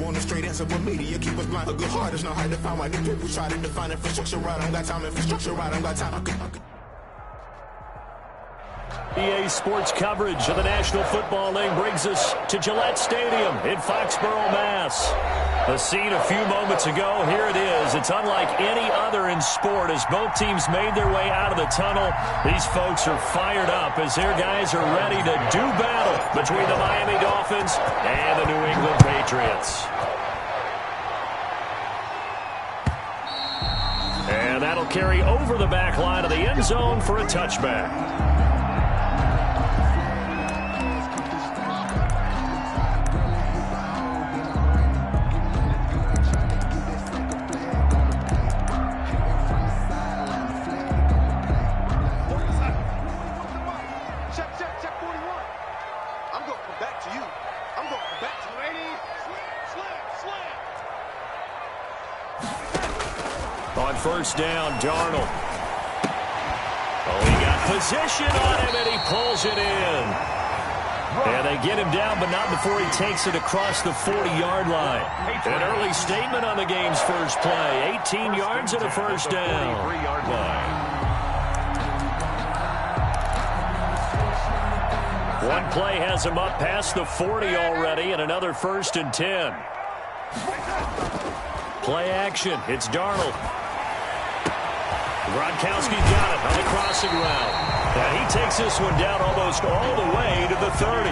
want a straight answer, but media keep us blind. A good heart is not hard to find. Why the people try to define infrastructure right? I don't got time. Infrastructure right, I don't got time. EA Sports coverage of the National Football League brings us to Gillette Stadium in Foxborough, Mass. The scene a few moments ago, here it is. It's unlike any other in sport as both teams made their way out of the tunnel. These folks are fired up as their guys are ready to do battle between the Miami Dolphins and the New England Patriots. And that'll carry over the back line of the end zone for a touchback. On first down, Darnold. Oh, he got position on him, and he pulls it in. And they get him down, but not before he takes it across the 40-yard line. An early statement on the game's first play. 18 yards and a first down. One play has him up past the 40 already, and another 1st and 10. Play action. It's Darnold. Gronkowski's got it on the crossing route. And he takes this one down almost all the way to the 30.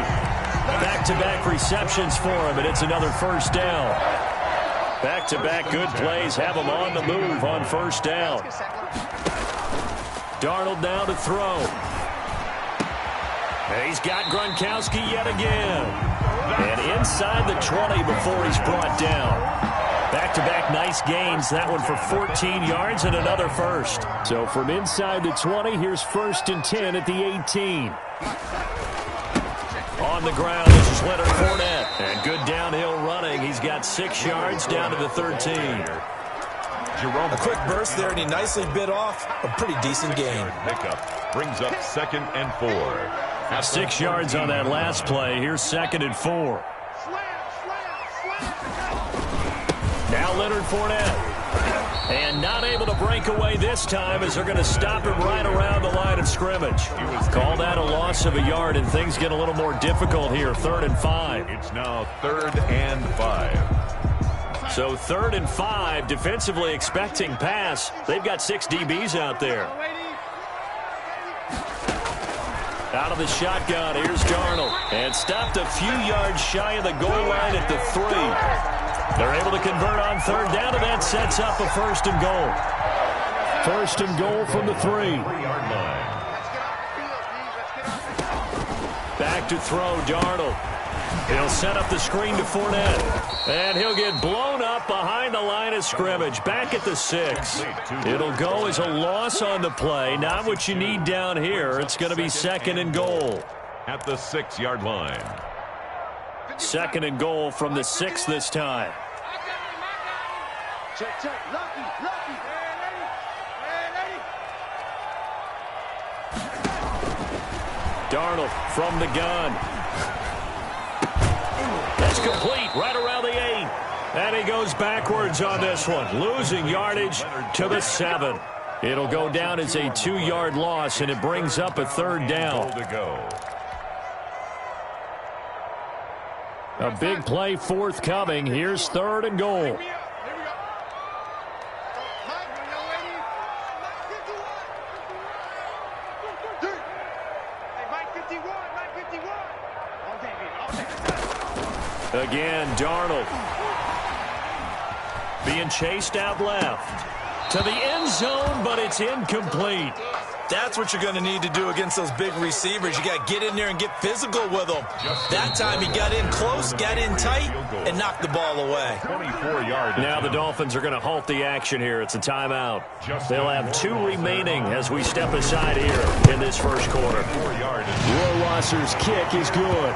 Back-to-back receptions for him, and it's another first down. Back-to-back good plays have him on the move on first down. Darnold now to throw. And he's got Gronkowski yet again. And inside the 20 before he's brought down. Back-to-back nice gains. That one for 14 yards and another first. So from inside the 20, here's 1st and 10 at the 18. On the ground, this is Leonard Fournette. And good downhill running. He's got 6 yards down to the 13. A quick burst there, and he nicely bit off a pretty decent gain. Pickup brings up 2nd and 4. 6 yards on that last play. Here's 2nd and 4. Now Leonard Fournette. And not able to break away this time as they're going to stop him right around the line of scrimmage. Call that a loss of a yard, and things get a little more difficult here. 3rd and 5. It's now 3rd and 5. So 3rd and 5, defensively expecting pass. They've got 6 DBs out there. Out of the shotgun, here's Darnold. And stopped a few yards shy of the goal line at the 3. They're able to convert on 3rd down, and that sets up a 1st and goal. 1st and goal from the 3. Back to throw, Darnold. He'll set up the screen to Fournette. And he'll get blown up behind the line of scrimmage. Back at the 6. It'll go as a loss on the play. Not what you need down here. It's going to be 2nd and goal. At the 6-yard line. 2nd and goal from the 6 this time. Check. Lucky. Darnold from the gun. That's complete right around the 8. And he goes backwards on this one, losing yardage to the 7. It'll go down as a 2-yard loss, and it brings up a 3rd down. A big play forthcoming. Here's 3rd and goal. Again, Darnold being chased out left to the end zone, but it's incomplete. That's what you're going to need to do against those big receivers. You got to get in there and get physical with them. That time he got in close, got in tight, and knocked the ball away. 24 yards. Now the Dolphins are going to halt the action here. It's a timeout. They'll have 2 remaining as we step aside here in this first quarter. Rohrwasser's kick is good.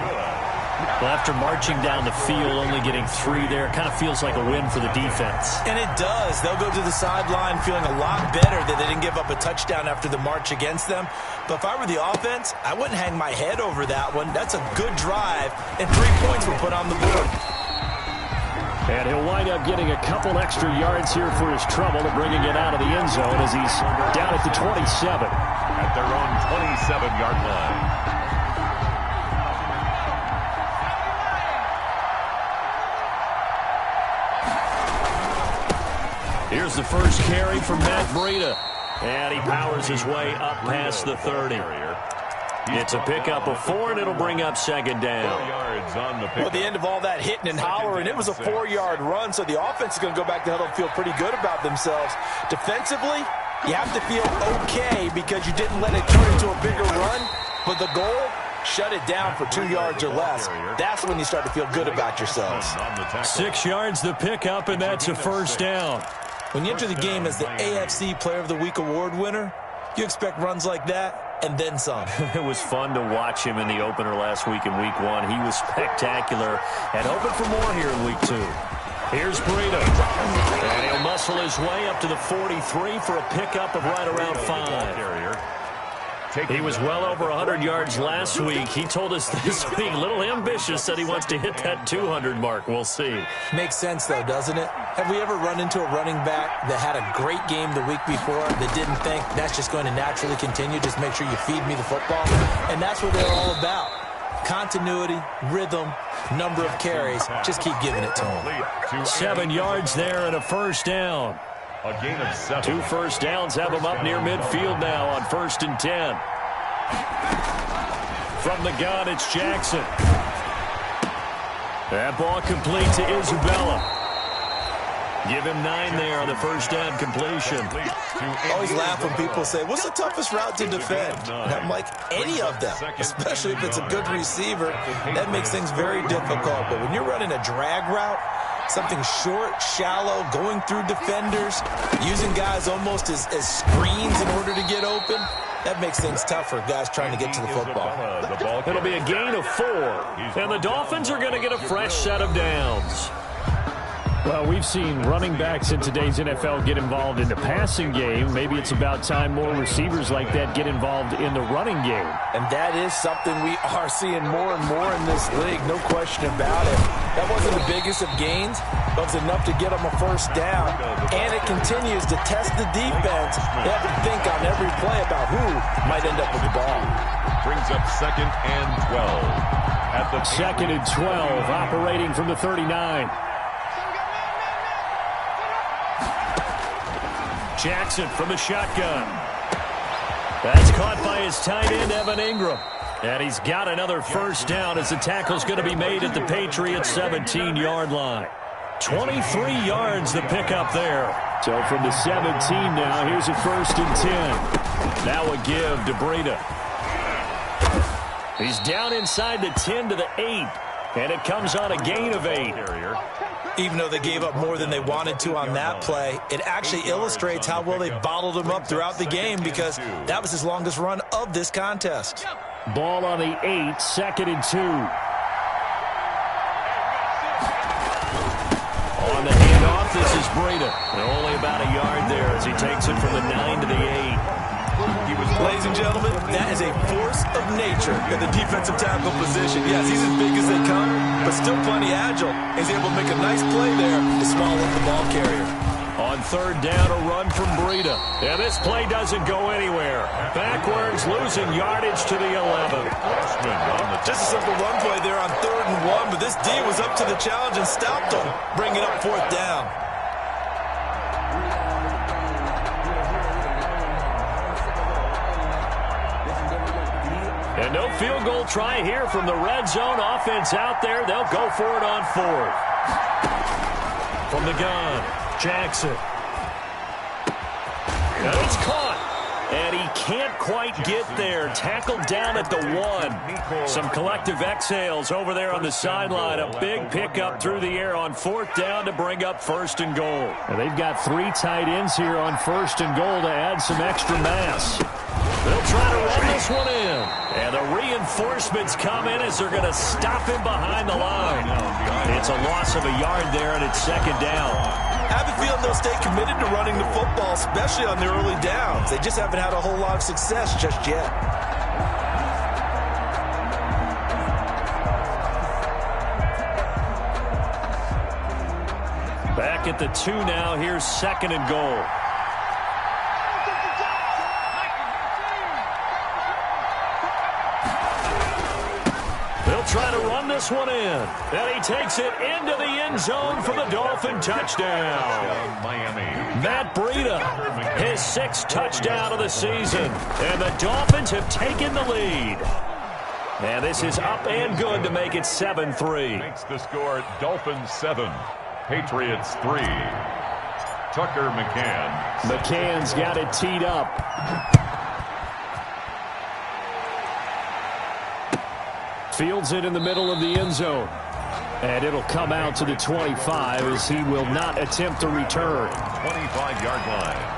Well, after marching down the field, only getting 3 there, it kind of feels like a win for the defense. And it does. They'll go to the sideline feeling a lot better that they didn't give up a touchdown after the march against them. But if I were the offense, I wouldn't hang my head over that one. That's a good drive, and 3 points were put on the board. And he'll wind up getting a couple extra yards here for his trouble and bringing it out of the end zone as he's down at the 27. At their own 27-yard line. Here's the first carry from Matt Breida. And he powers his way up past the 30. It's a pickup of 4, and it'll bring up second down. Well, the end of all that hitting and hollering, it was a 4-yard run, so the offense is going to go back to huddle and feel pretty good about themselves. Defensively, you have to feel okay because you didn't let it turn into a bigger run, but the goal, shut it down for 2 yards or less. That's when you start to feel good about yourselves. 6 yards the pickup, and that's a first down. When you enter the game as the AFC Player of the Week award winner, you expect runs like that and then some. It was fun to watch him in the opener last week in Week 1. He was spectacular and hoping for more here in Week 2. Here's Breida. And he'll muscle his way up to the 43 for a pickup of right around 5. He was well over 100 yards last week. He told us this week, a little ambitious, said he wants to hit that 200 mark. We'll see. Makes sense, though, doesn't it? Have we ever run into a running back that had a great game the week before that didn't think that's just going to naturally continue? Just make sure you feed me the football. And that's what they're all about. Continuity, rhythm, number of carries. Just keep giving it to them. 7 yards there and a first down. A gain of 7. 2 first downs have him up near midfield now on 1st and 10. From the gun, it's Jackson. That ball complete to Isabella. Give him 9 there on the first down completion. Always laugh when people say, what's the toughest route to defend? And I'm like, any of them, especially if it's a good receiver. That makes things very difficult. But when you're running a drag route, something short, shallow, going through defenders, using guys almost as screens in order to get open, that makes things tough for guys trying to get to the football. It'll be a gain of 4. And the Dolphins are going to get a fresh set of downs. Well, we've seen running backs in today's NFL get involved in the passing game. Maybe it's about time more receivers like that get involved in the running game. And that is something we are seeing more and more in this league, no question about it. That wasn't the biggest of gains, but it was enough to get them a first down. And it continues to test the defense. They have to think on every play about who might end up with the ball. Brings up 2nd and 12. At the 2nd and 12, operating from the 39. Jackson from the shotgun. That's caught by his tight end, Evan Ingram. And he's got another first down as the tackle's going to be made at the Patriots' 17-yard line. 23 yards the pickup there. So from the 17 now, here's a 1st and 10. Now a give to Breida. He's down inside the 10 to the 8. And it comes on a gain of 8. Even though they gave up more than they wanted to on that play, it actually illustrates how well they bottled him up throughout the game because that was his longest run of this contest. Ball on the 8, 2nd and 2. On the handoff, this is Breida. Only about a yard there as he takes it from the 9 to the 8. Ladies and gentlemen, that is a force of nature in the defensive tackle position. Yes, he's as big as they come, but still plenty agile. He's able to make a nice play there to swallow up the ball carrier. On 3rd down, a run from Breida. And this play doesn't go anywhere. Backwards, losing yardage to the 11. Just a simple run play there on 3rd and 1, but this D was up to the challenge and stopped him, bringing up 4th down. And no field goal try here from the red zone. Offense out there. They'll go for it on 4th. From the gun, Jackson. And it's caught. And he can't quite get there. Tackled down at the 1. Some collective exhales over there on the sideline. A big pickup through the air on 4th down to bring up 1st and goal. And they've got 3 tight ends here on 1st and goal to add some extra mass. They'll try to run this one in. And the reinforcements come in as they're going to stop him behind the line. It's a loss of a yard there, and it's 2nd down. I have a feeling they'll stay committed to running the football, especially on their early downs. They just haven't had a whole lot of success just yet. Back at the 2 now. Here's 2nd and goal. They'll try to run this one in. And he takes it into the end zone for the Dolphin touchdown. Miami. Matt Breida, his 6th touchdown of the season. And the Dolphins have taken the lead. And this is up and good to make it 7-3. Makes the score Dolphins 7, Patriots 3. Tucker McCann. McCann's got it teed up. Fields it in the middle of the end zone. And it'll come out to the 25 as he will not attempt to return. 25-yard line.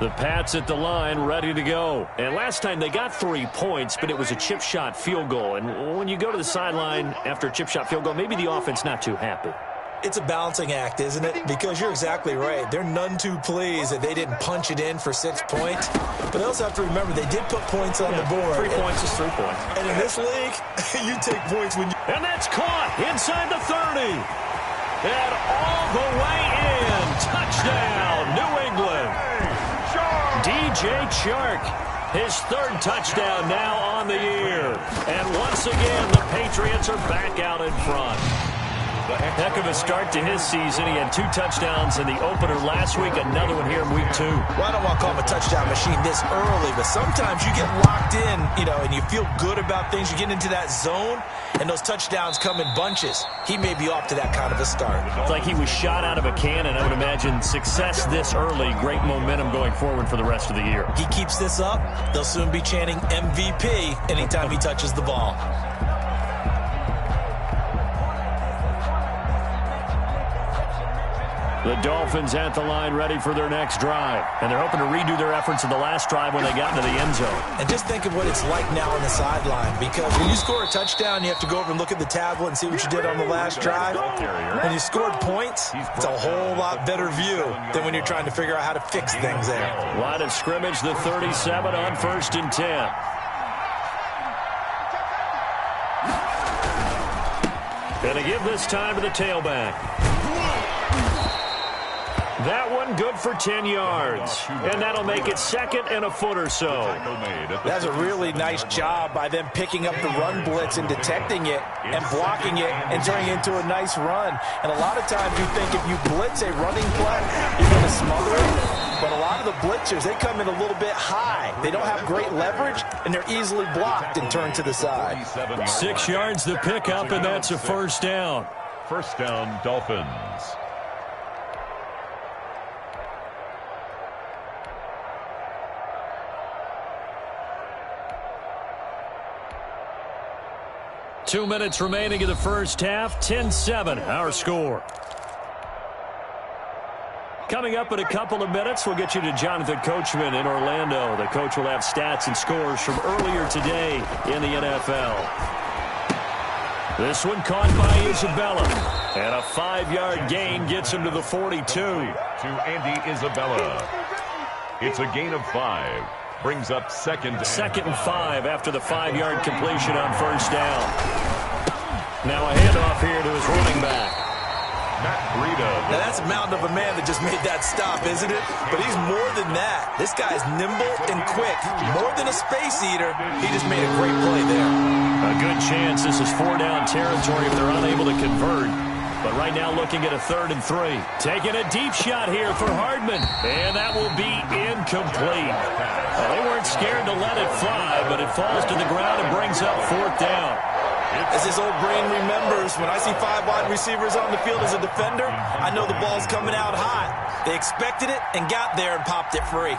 The Pats at the line, ready to go. And last time they got 3 points, but it was a chip shot field goal. And when you go to the sideline after a chip shot field goal, maybe the offense not too happy. It's a balancing act, isn't it? Because you're exactly right. They're none too pleased that they didn't punch it in for 6 points. But they also have to remember they did put points on the board. 3 points is 3 points. And in this league, you take points when you... And that's caught inside the 30. And all the way in. Touchdown, New England. DJ Chark, his 3rd touchdown now on the year. And once again, the Patriots are back out in front. Heck of a start to his season. He had 2 touchdowns in the opener last week, another one here in week 2. Well, I don't want to call him a touchdown machine this early, but sometimes you get locked in, and you feel good about things. You get into that zone, and those touchdowns come in bunches. He may be off to that kind of a start. It's like he was shot out of a cannon. I would imagine success this early, great momentum going forward for the rest of the year. He keeps this up, they'll soon be chanting MVP anytime he touches the ball. The Dolphins at the line ready for their next drive. And they're hoping to redo their efforts in the last drive when they got into the end zone. And just think of what it's like now on the sideline. Because when you score a touchdown, you have to go over and look at the tablet and see what you did on the last drive. When you scored points, it's a whole lot better view than when you're trying to figure out how to fix things there. Line of scrimmage, the 37 on 1st and 10. Gonna give this time to the tailback. That one good for 10 yards. And that'll make it 2nd and a foot or so. That's a really nice job by them picking up the run blitz and detecting it and blocking it and turning it into a nice run. And a lot of times you think if you blitz a running play, you're going to smother it. But a lot of the blitzers, they come in a little bit high. They don't have great leverage, and they're easily blocked and turned to the side. 6 yards to pick up, and that's a 1st down. 1st down, Dolphins. Two minutes remaining in the first half. 10-7, our score. Coming up in a couple of minutes, we'll get you to Jonathan Coachman in Orlando. The coach will have stats and scores from earlier today in the NFL. This one caught by Isabella. And a 5-yard gain gets him to the 42. To Andy Isabella. It's a gain of 5. Brings up 2nd and 5 after the 5-yard completion on 1st down. Now a handoff here to his running back. Matt Breida. Now that's a mountain of a man that just made that stop, isn't it? But he's more than that. This guy's nimble and quick. More than a space eater. He just made a great play there. A good chance this is 4-down territory if they're unable to convert. But right now looking at a 3rd and 3. Taking a deep shot here for Hardman. And that will be incomplete. Well, they weren't scared to let it fly, but it falls to the ground and brings up 4th down. As his old brain remembers, when I see 5 wide receivers on the field as a defender, I know the ball's coming out hot. They expected it and got there and popped it free.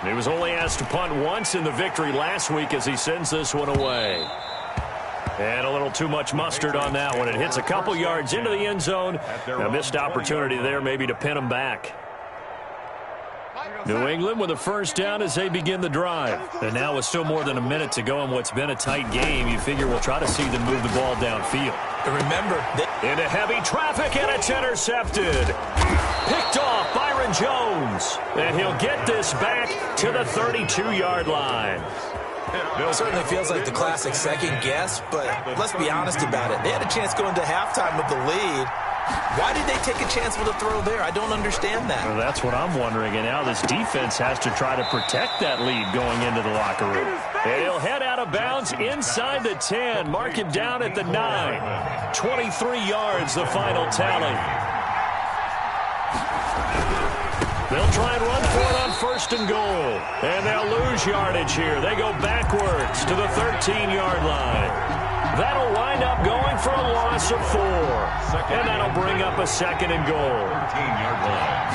He was only asked to punt once in the victory last week as he sends this one away. And a little too much mustard on that one. It hits a couple yards into the end zone. A missed opportunity there maybe to pin him back. New England with a first down as they begin the drive. And now with still more than a minute to go in what's been a tight game, you figure we'll try to see them move the ball downfield. And remember, into heavy traffic, and it's intercepted. Picked off Byron Jones. And he'll get this back to the 32-yard line. It certainly feels like the classic second guess, but let's be honest about it. They had a chance going to halftime with the lead. Why did they take a chance with a throw there? I don't understand that. Well, that's what I'm wondering. And now this defense has to try to protect that lead going into the locker room. And he'll head out of bounds inside the 10. Mark him down at the 9. 23 yards, the final tally. They'll try and run for it on first and goal. And they'll lose yardage here. They go backwards to the 13-yard line. That'll wind up going for a loss of 4. And that'll bring up a second and goal. 13-yard line.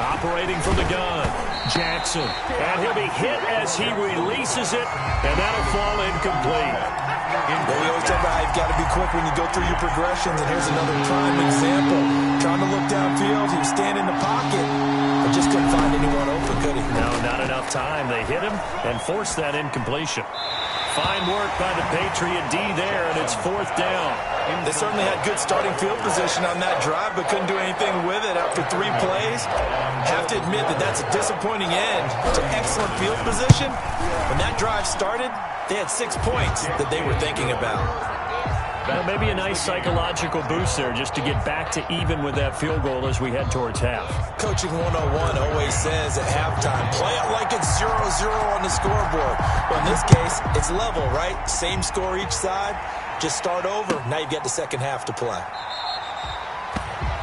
Operating from the gun, Jackson. And he'll be hit as he releases it. And that'll fall incomplete. Well, you always talk about how you've got to be quick when you go through your progressions. And here's another prime example. Trying to look downfield. He was standing in the pocket. But just couldn't find anyone open, could he? No, not enough time. They hit him and forced that incompletion. Fine work by the Patriot D there, and it's 4th down. They certainly had good starting field position on that drive, but couldn't do anything with it after 3 plays. Have to admit that that's a disappointing end to excellent field position. When that drive started, they had 6 points that they were thinking about. Well, maybe a nice psychological boost there just to get back to even with that field goal as we head towards half. Coaching 101 always says at halftime, play it like it's 0-0 on the scoreboard. Well, in this case, it's level, right? Same score each side. Just start over. Now you get the second half to play.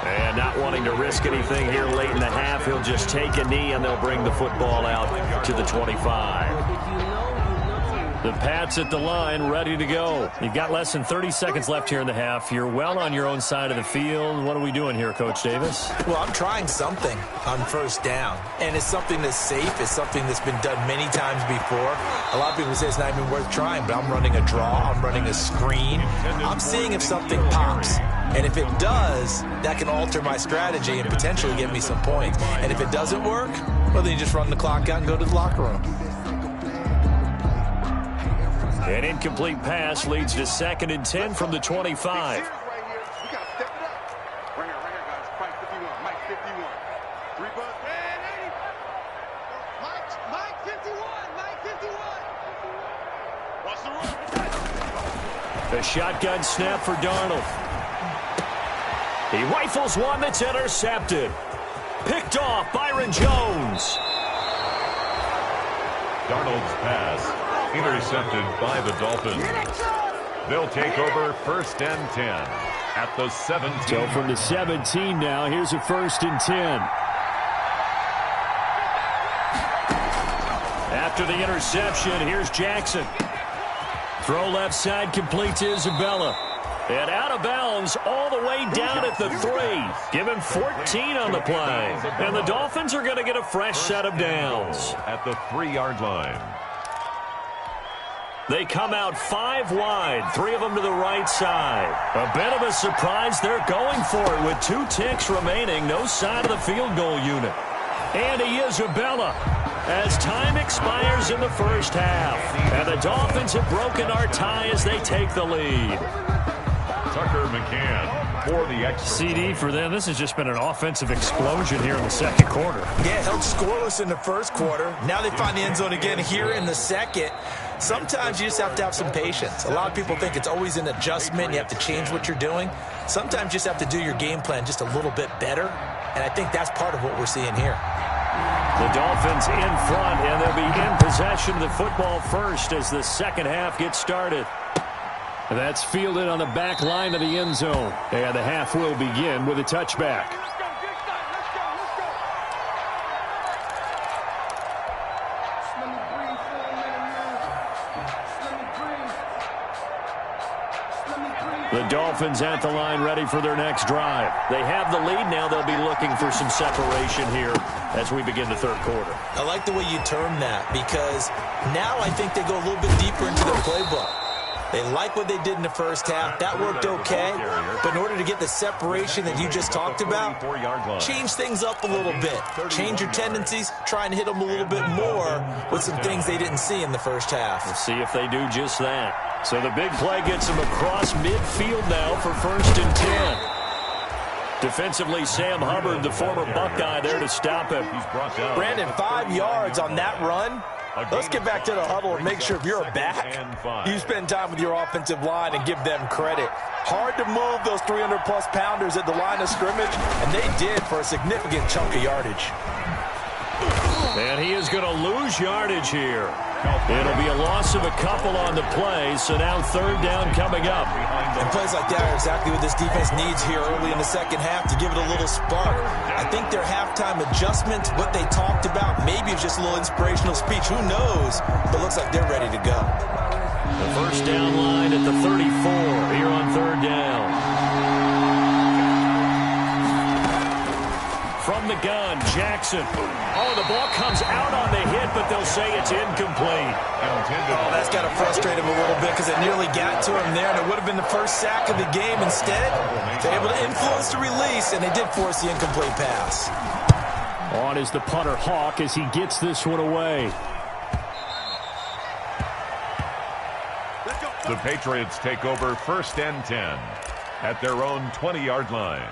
And not wanting to risk anything here late in the half, he'll just take a knee and they'll bring the football out to the 25. The Pats at the line, ready to go. You've got less than 30 seconds left here in the half. You're well on your own side of the field. What are we doing here, Coach Davis? Well, I'm trying something on first down. And it's something that's safe. It's something that's been done many times before. A lot of people say it's not even worth trying, but I'm running a draw. I'm running a screen. I'm seeing if something pops. And if it does, that can alter my strategy and potentially get me some points. And if it doesn't work, well, then you just run the clock out and go to the locker room. An incomplete pass leads to 2nd and 10 from the 25. A shotgun snap for Darnold. He rifles one that's intercepted. Picked off Byron Jones. Darnold's pass intercepted by the Dolphins. They'll take over 1st and 10 at the 17. So from the 17 now, here's a 1st and 10. After the interception, here's Jackson. Throw left side, complete to Isabella. And out of bounds all the way down at the 3. Give him 14 on the play. And the Dolphins are going to get a fresh set of downs. At the 3-yard line. They come out 5 wide, 3 of them to the right side. A bit of a surprise. They're going for it with 2 ticks remaining. No sign of the field goal unit. Andy Isabella as time expires in the first half. And the Dolphins have broken our tie as they take the lead. Tucker McCann for the extra. CD for them. This has just been an offensive explosion here in the second quarter. Yeah, held scoreless in the first quarter. Now they find the end zone again here in the second. Sometimes you just have to have some patience. A lot of people think it's always an adjustment. You have to change what you're doing. Sometimes you just have to do your game plan just a little bit better. And I think that's part of what we're seeing here. The Dolphins in front, and they'll be in possession of the football first as the second half gets started. That's fielded on the back line of the end zone. And the half will begin with a touchback. The Dolphins at the line ready for their next drive. They have the lead now. They'll be looking for some separation here as we begin the third quarter. I like the way you term that because now I think they go a little bit deeper into their playbook. They like what they did in the first half. That worked okay. But in order to get the separation that you just talked about, change things up a little bit. Change your tendencies. Try and hit them a little bit more with some things they didn't see in the first half. We'll see if they do just that. So the big play gets them across midfield now for 1st and 10. Defensively, Sam Hubbard, the former Buckeye, there to stop him. Brandon, 5 yards on that run. Let's get back to the huddle and make sure if you're a back, you spend time with your offensive line and give them credit. Hard to move those 300-plus pounders at the line of scrimmage, and they did for a significant chunk of yardage. And he is going to lose yardage here. It'll be a loss of a couple on the play, so now 3rd down coming up. And plays like that are exactly what this defense needs here early in the second half to give it a little spark. I think their halftime adjustment, what they talked about, maybe it's just a little inspirational speech. Who knows? But it looks like they're ready to go. The 1st down line at the 34 here on 3rd down. From the gun, Jackson. Oh, the ball comes out on the hit, but they'll say it's incomplete. Oh, that's got to frustrate him a little bit because it nearly got to him there, and it would have been the first sack of the game. Instead, they're able to influence the release, and they did force the incomplete pass. On is the punter, Hawk, as he gets this one away. The Patriots take over 1st and 10 at their own 20-yard line.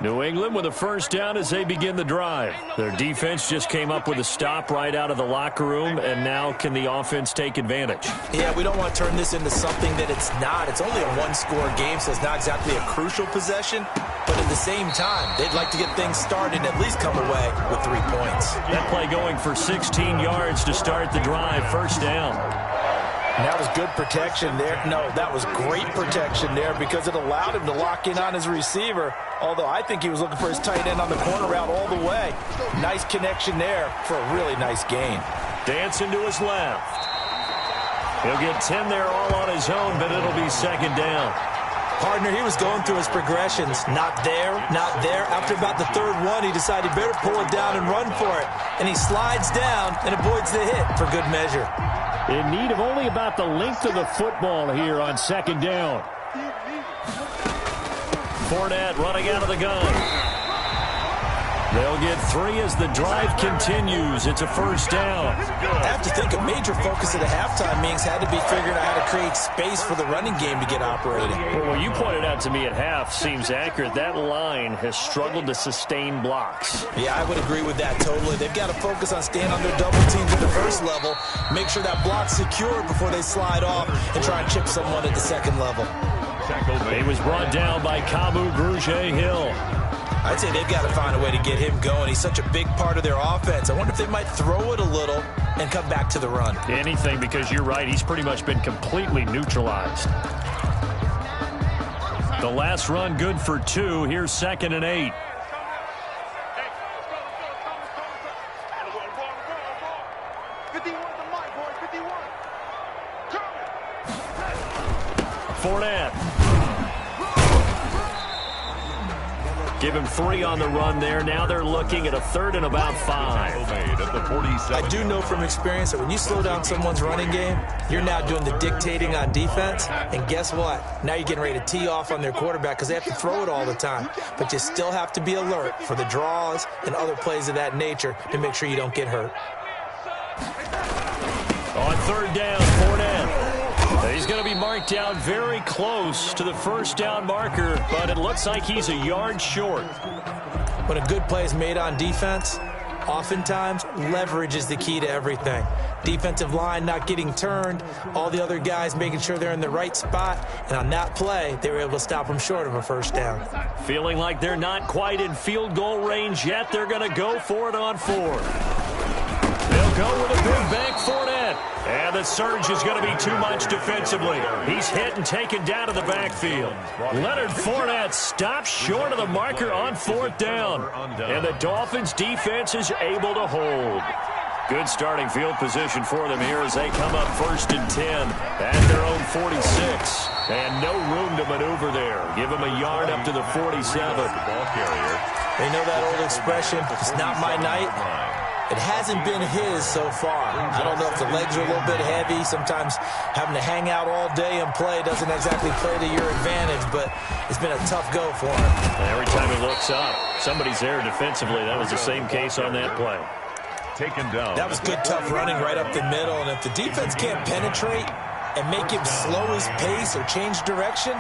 New England with a 1st down as they begin the drive. Their defense just came up with a stop right out of the locker room, and now can the offense take advantage? Yeah, we don't want to turn this into something that it's not. It's only a 1-score game, so it's not exactly a crucial possession. But at the same time, they'd like to get things started and at least come away with 3 points. That play going for 16 yards to start the drive, 1st down. And that was good protection there. No, that was great protection there because it allowed him to lock in on his receiver, although I think he was looking for his tight end on the corner route all the way. Nice connection there for a really nice gain. Dancing to his left. He'll get 10 there all on his own, but it'll be 2nd down. Partner, he was going through his progressions. Not there, not there. After about the 3rd one, he decided better pull it down and run for it. And he slides down and avoids the hit for good measure. In need of only about the length of the football here on 2nd down. Fournette running out of the gun. They'll get 3 as the drive continues. It's a 1st down. I have to think a major focus of the halftime meetings had to be figuring out how to create space for the running game to get operating. Well, what you pointed out to me at half seems accurate. That line has struggled to sustain blocks. Yeah, I would agree with that totally. They've got to focus on staying on their double teams at the 1st level, make sure that block's secure before they slide off and try and chip someone at the 2nd level. He was brought down by Kamu Grugier-Hill. I'd say they've got to find a way to get him going. He's such a big part of their offense. I wonder if they might throw it a little and come back to the run. Anything, because you're right. He's pretty much been completely neutralized. The last run good for 2. Here's 2nd and 8. Fournette. Give him 3 on the run there. Now they're looking at a 3rd and about 5. I do know from experience that when you slow down someone's running game, you're now doing the dictating on defense. And guess what? Now you're getting ready to tee off on their quarterback because they have to throw it all the time. But you still have to be alert for the draws and other plays of that nature to make sure you don't get hurt. On 3rd down, Fournette. He's going to be marked down very close to the 1st down marker, but it looks like he's a yard short. When a good play is made on defense, oftentimes leverage is the key to everything. Defensive line not getting turned, all the other guys making sure they're in the right spot, and on that play, they were able to stop them short of a 1st down. Feeling like they're not quite in field goal range yet, they're going to go for it on 4th. They'll go with a big bank Fournette. And the surge is going to be too much defensively. He's hit and taken down to the backfield. Leonard Fournette stops short of the marker on 4th down. And the Dolphins' defense is able to hold. Good starting field position for them here as they come up 1st and 10 at their own 46. And no room to maneuver there. Give them a yard up to the 47. They know that old expression, it's not my night. It hasn't been his so far. I don't know if the legs are a little bit heavy. Sometimes having to hang out all day and play doesn't exactly play to your advantage, but it's been a tough go for him. Every time he looks up, somebody's there defensively. That was the same case on that play. Taken down. That was good, tough running right up the middle, and if the defense can't penetrate and make him slow his pace or change direction,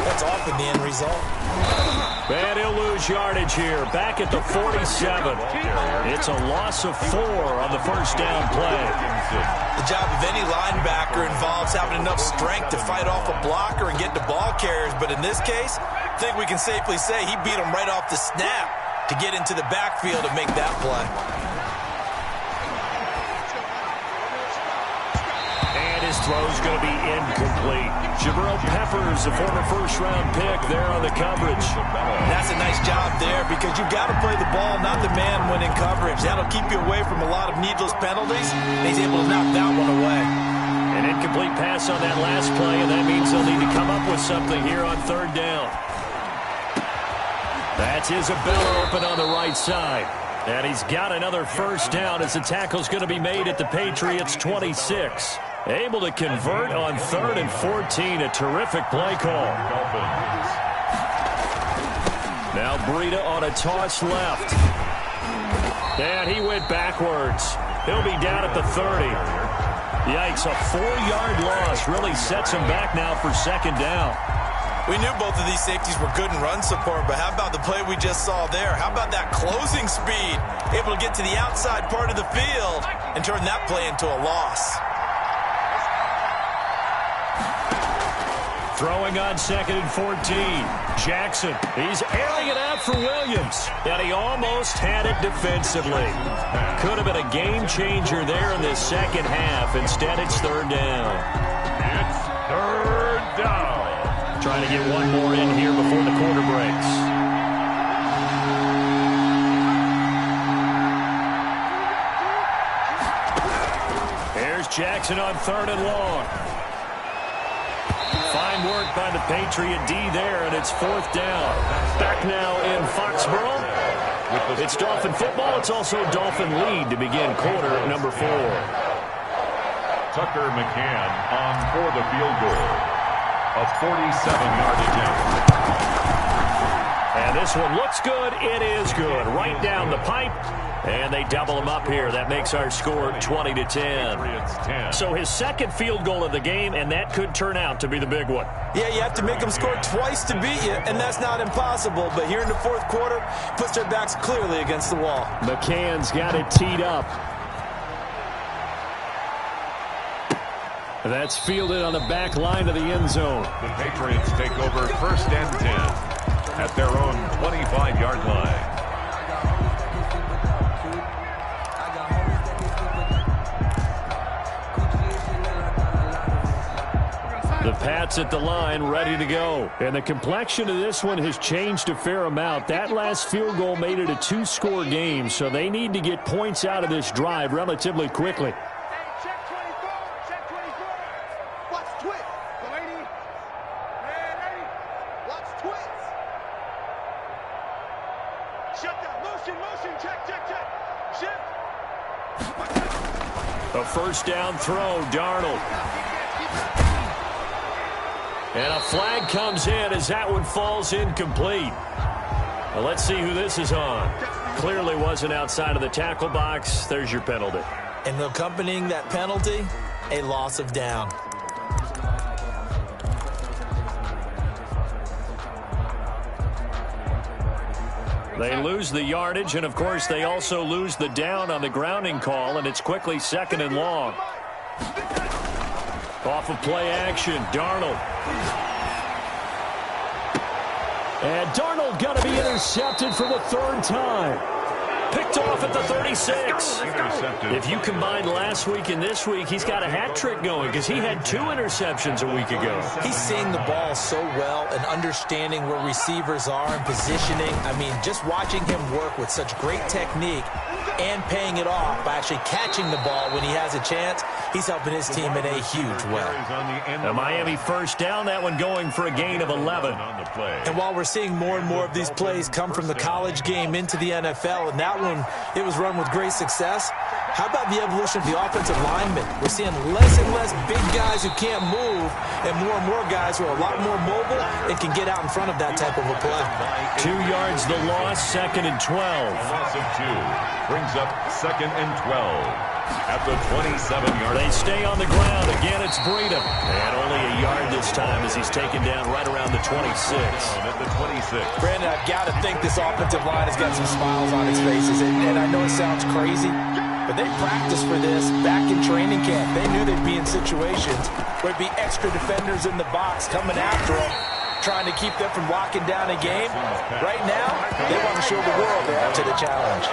that's often the end result. And he'll lose yardage here, back at the 47. It's a loss of 4 on the 1st down play. The job of any linebacker involves having enough strength to fight off a blocker and get to ball carriers, but in this case, I think we can safely say he beat him right off the snap to get into the backfield and make that play. His throw's going to be incomplete. Jabril Peppers, a former 1st-round pick there on the coverage. That's a nice job there because you've got to play the ball, not the man when in coverage. That'll keep you away from a lot of needless penalties, and he's able to knock that one away. An incomplete pass on that last play, and that means they'll need to come up with something here on 3rd down. That's Isabella open on the right side. And he's got another 1st down as the tackle's going to be made at the Patriots' 26. Able to convert on 3rd and 14. A terrific play call. Now Breida on a toss left. And he went backwards. He'll be down at the 30. Yikes, a 4-yard loss. Really sets him back now for 2nd down. We knew both of these safeties were good in run support, but how about the play we just saw there? How about that closing speed? Able to get to the outside part of the field and turn that play into a loss. Throwing on 2nd and 14. Jackson, he's airing it out for Williams. And he almost had it defensively. Could have been a game changer there in the 2nd half. Instead, it's 3rd down. It's 3rd down. Trying to get one more in here before the quarter breaks. Here's Jackson on 3rd and long. Fine work by the Patriot D there, and it's 4th down. Back now in Foxborough. It's Dolphin football. It's also Dolphin lead to begin quarter number 4. Tucker McCann on for the field goal. A 47-yard attempt. And this one looks good. It is good. Right down the pipe. And they double him up here. That makes our score 20-10. So his 2nd field goal of the game, and that could turn out to be the big one. Yeah, you have to make them score twice to beat you, and that's not impossible. But here in the 4th quarter, puts their backs clearly against the wall. McCann's got it teed up. That's fielded on the back line of the end zone. The Patriots take over 1st and 10 at their own 25-yard line. The Pats at the line, ready to go. And the complexion of this one has changed a fair amount. That last field goal made it a 2-score game, so they need to get points out of this drive relatively quickly. A 1st down throw, Darnold. And a flag comes in as that one falls incomplete. Well, let's see who this is on. Clearly wasn't outside of the tackle box. There's your penalty. And accompanying that penalty, a loss of down. They lose the yardage, and of course they also lose the down on the grounding call, and it's quickly 2nd and long. Off of play action, Darnold. And Darnold going to be intercepted for the 3rd time. Picked off at the 36. If you combine last week and this week, he's got a hat trick going because he had 2 interceptions a week ago. He's seeing the ball so well and understanding where receivers are and positioning. I mean, just watching him work with such great technique and paying it off by actually catching the ball when he has a chance, he's helping his team in a huge way. A Miami first down, that one going for a gain of 11. And while we're seeing more and more of these plays come from the college game into the NFL, and that one, it was run with great success, how about the evolution of the offensive linemen? We're seeing less and less big guys who can't move and more guys who are a lot more mobile and can get out in front of that type of a play. 2 yards the loss, 2nd and 12. Loss of 2 brings up 2nd and 12. At the 27-yard. They stay on the ground. Again, it's Breedham. And only a yard this time as he's taken down right around the 26. At the 26. Brandon, I've got to think this offensive line has got some smiles on its faces. And I know it sounds crazy, but they practiced for this back in training camp. They knew they'd be in situations where it'd be extra defenders in the box coming after them, trying to keep them from locking down a game. Right now, they want to show the world they're up to the challenge.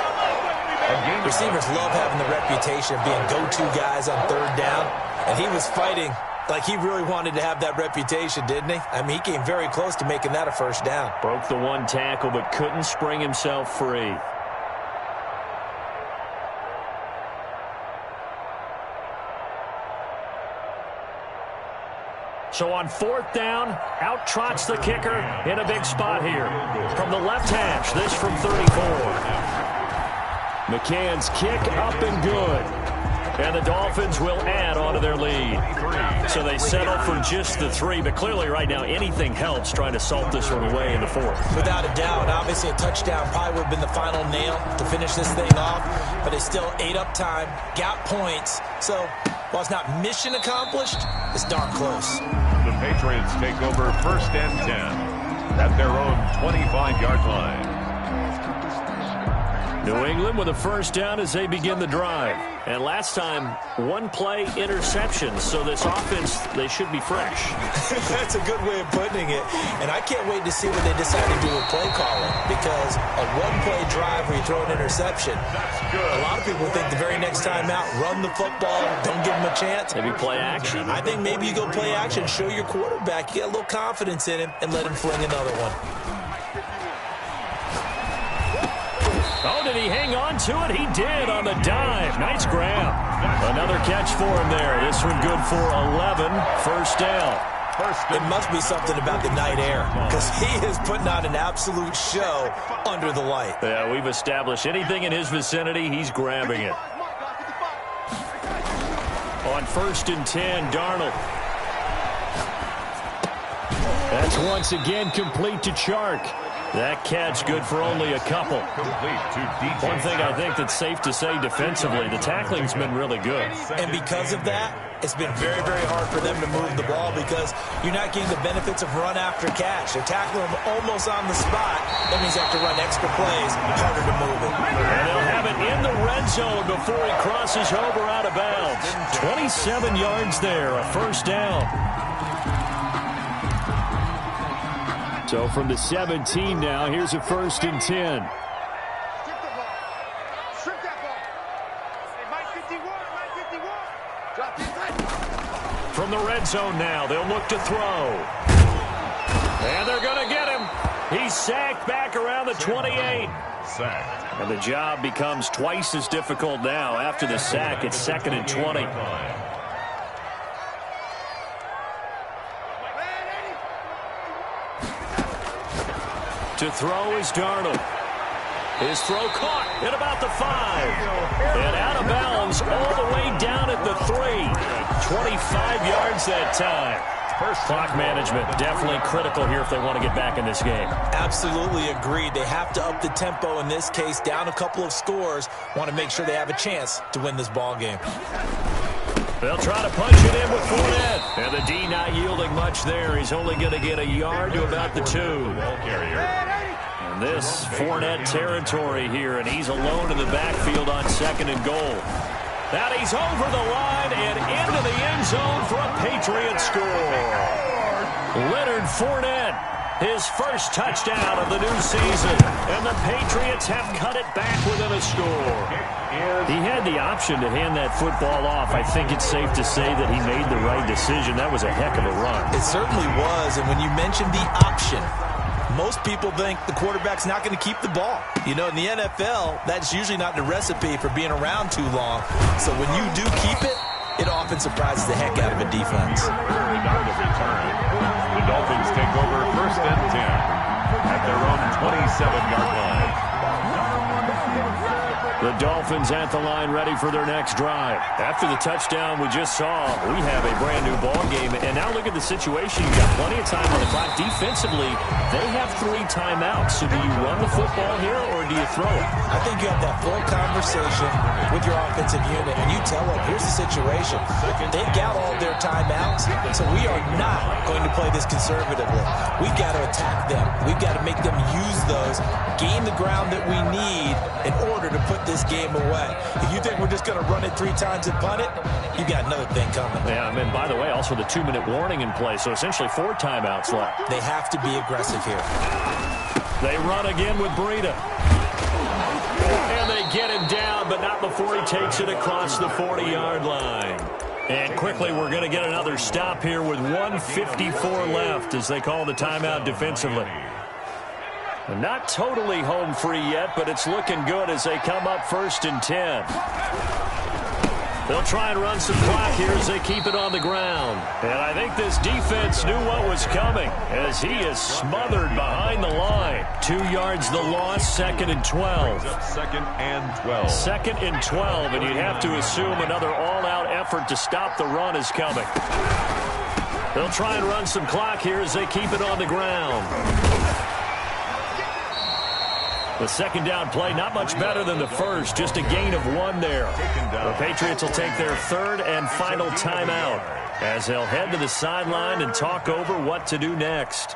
Receivers love having the reputation of being go-to guys on 3rd down, and he was fighting like he really wanted to have that reputation, didn't he? I mean, he came very close to making that a first down. Broke the 1 tackle, but couldn't spring himself free. So on 4th down, out trots the kicker in a big spot here. From the left hash, this from 34. McCann's kick up and good. And the Dolphins will add on to their lead. So they settle for just the 3, but clearly right now anything helps trying to salt this one away in the 4th. Without a doubt, obviously a touchdown probably would have been the final nail to finish this thing off, but they still ate up time, got points. So while it's not mission accomplished, it's darn close. The Patriots take over 1st and 10 at their own 25-yard line. New England with a first down as they begin the drive. And last time, 1-play interception. So this offense, they should be fresh. That's a good way of putting it. And I can't wait to see what they decide to do with play calling. Because a 1-play drive where you throw an interception, a lot of people think the very next time out, run the football, don't give them a chance. Maybe play action. I think maybe you go play action, show your quarterback, you get a little confidence in him, and let him fling another one. Oh, did he hang on to it? He did on the dive. Nice grab. Another catch for him there. This one good for 11. First down. It must be something about the night air because he is putting on an absolute show under the light. Yeah, we've established anything in his vicinity, he's grabbing it. On 1st and 10, Darnold. That's once again complete to Chark. That catch good for only a couple. One thing I think that's safe to say defensively, the tackling's been really good. And because of that, it's been very, very hard for them to move the ball because you're not getting the benefits of run after catch. They're tackling them almost on the spot. That means they have to run extra plays, harder to move it. And they'll have it in the red zone before he crosses over out of bounds. 27 yards there, a first down. So from the 17 now, here's a 1st and 10. From the red zone now, they'll look to throw. And they're going to get him. He's sacked back around the 28. Sacked. And the job becomes twice as difficult now. After the sack, it's 2nd and 20. To throw is Darnold. His throw caught at about the 5. And out of bounds all the way down at the 3. 25 yards that time. Clock management definitely critical here if they want to get back in this game. Absolutely agreed. They have to up the tempo in this case, down a couple of scores. Want to make sure they have a chance to win this ball game. They'll try to punch it in with Fournette. And the D not yielding much there. He's only going to get a yard to about the 2. And this Fournette territory here, and he's alone in the backfield on 2nd and goal. Now he's over the line and into the end zone for a Patriot score. Leonard Fournette, His first touchdown of the new season. And the Patriots have cut it back within a score. He had the option to hand that football off. I think it's safe to say that he made the right decision. That was a heck of a run. It certainly was. And when you mentioned the option, most people think the quarterback's not going to keep the ball. You know, in the NFL, that's usually not the recipe for being around too long. So when you do keep it, it often surprises the heck out of a defense. The Dolphins take over 1st and 10 at their own 27-yard line. The Dolphins at the line ready for their next drive. After the touchdown we just saw, we have a brand new ball game. And now look at the situation. You've got plenty of time on the clock. Defensively, they have 3 timeouts. So do you run the football here or do you throw it? I think you have that full conversation with your offensive unit, and you tell them, here's the situation. They've got all their timeouts, so we are not going to play this conservatively. We've got to attack them. We've got to make them use those, gain the ground that we need in order to put this game away. If you think we're just going to run it 3 times and punt it, you got another thing coming. Yeah, I mean, by the way, also the 2-minute warning in play, so essentially 4 timeouts left. They have to be aggressive here. They run again with Breida. And they get him down, but not before he takes it across the 40-yard line. And quickly, we're going to get another stop here with 1:54 left as they call the timeout defensively. Not totally home free yet, but it's looking good as they come up 1st and 10. They'll try and run some clock here as they keep it on the ground. And I think this defense knew what was coming as he is smothered behind the line. 2 yards the loss, 2nd and 12. 2nd and 12. 2nd and 12, and you'd have to assume another all-out effort to stop the run is coming. They'll try and run some clock here as they keep it on the ground. The 2nd down play, not much better than the first, just a gain of 1 there. The Patriots will take their 3rd and final timeout as they'll head to the sideline and talk over what to do next.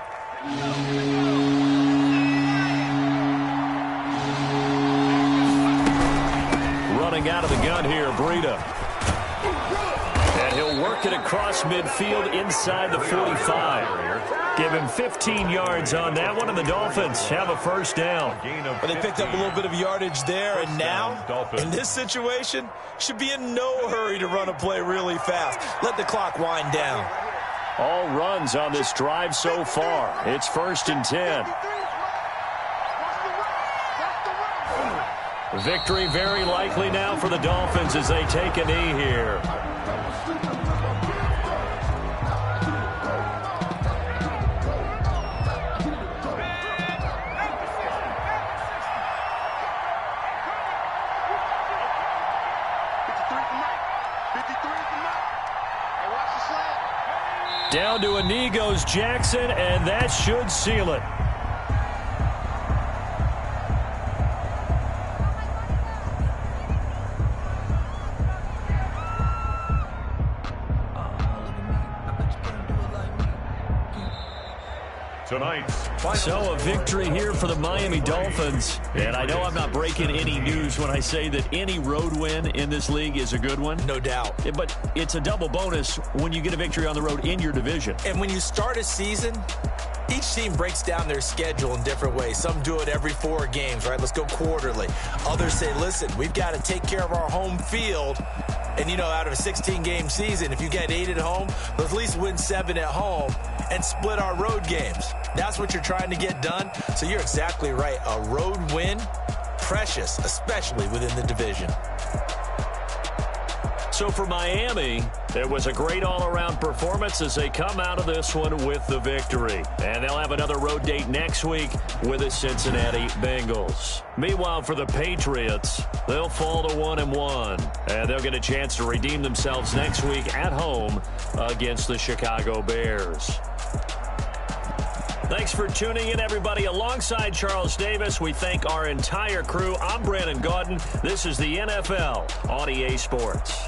Running out of the gun here, Breida. And he'll work it across midfield inside the 45. Give him 15 yards on that one, and the Dolphins have a 1st down. But they picked up a little bit of yardage there, and now, in this situation, should be in no hurry to run a play really fast. Let the clock wind down. All runs on this drive so far. It's 1st and 10. Victory very likely now for the Dolphins as they take a knee here. Down to a knee goes Jackson, and that should seal it. So a victory here for the Miami Dolphins. And I know I'm not breaking any news when I say that any road win in this league is a good one. No doubt. But it's a double bonus when you get a victory on the road in your division. And when you start a season, each team breaks down their schedule in different ways. Some do it every 4 games, right? Let's go quarterly. Others say, listen, we've got to take care of our home field. And, you know, out of a 16-game season, if you get 8 at home, let's at least win 7 at home and split our road games. That's what you're trying to get done. So you're exactly right. A road win, precious, especially within the division. So for Miami, it was a great all-around performance as they come out of this one with the victory. And they'll have another road date next week with the Cincinnati Bengals. Meanwhile, for the Patriots, they'll fall to 1-1. And they'll get a chance to redeem themselves next week at home against the Chicago Bears. Thanks for tuning in, everybody. Alongside Charles Davis, we thank our entire crew. I'm Brandon Gaudin. This is the NFL on EA Sports.